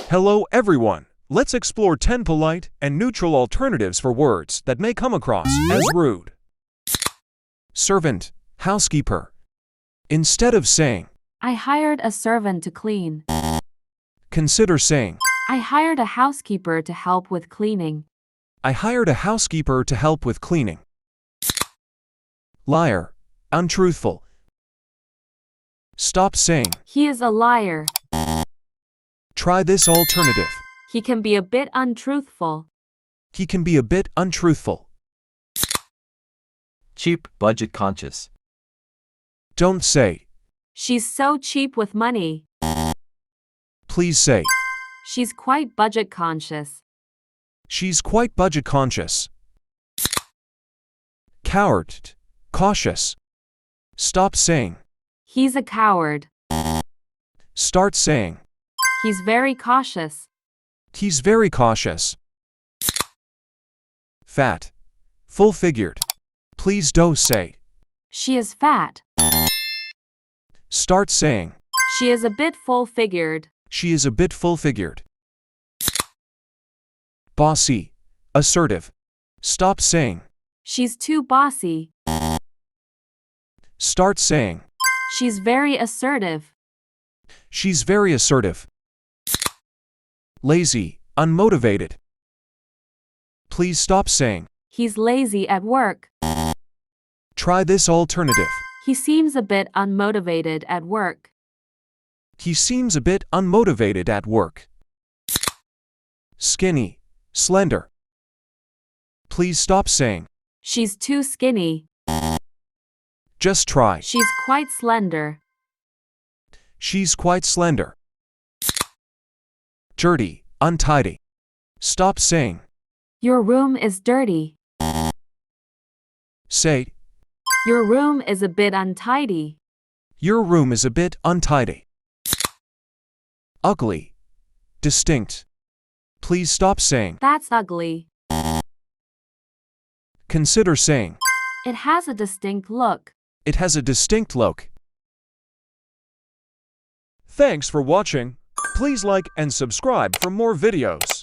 Hello everyone! Let's explore 10 polite and neutral alternatives for words that may come across as rude. Servant, housekeeper. Instead of saying, I hired a servant to clean. consider saying, I hired a housekeeper to help with cleaning. I hired a housekeeper to help with cleaning. Liar, untruthful. Stop saying, He is a liar. try this alternative. He can be a bit untruthful. He can be a bit untruthful. Cheap, budget conscious. Don't say, She's so cheap with money. please say, She's quite budget conscious. she's quite budget conscious. Coward, cautious. Stop saying, He's a coward. start saying, He's very cautious. he's very cautious. Fat, full-figured. Please don't say, She is fat. start saying, She is a bit full-figured. she is a bit full-figured. Bossy, assertive. Stop saying, She's too bossy. start saying, She's very assertive. she's very assertive. Lazy, unmotivated. Please stop saying, He's lazy at work. try this alternative. He seems a bit unmotivated at work. He seems a bit unmotivated at work. Skinny, slender. Please stop saying, She's too skinny. just try, She's quite slender. she's quite slender. Dirty, untidy. Stop saying, Your room is dirty. say, Your room is a bit untidy. your room is a bit untidy. Ugly, distinct. Please stop saying, That's ugly. consider saying, It has a distinct look. it has a distinct look. Thanks for watching. Please like and subscribe for more videos.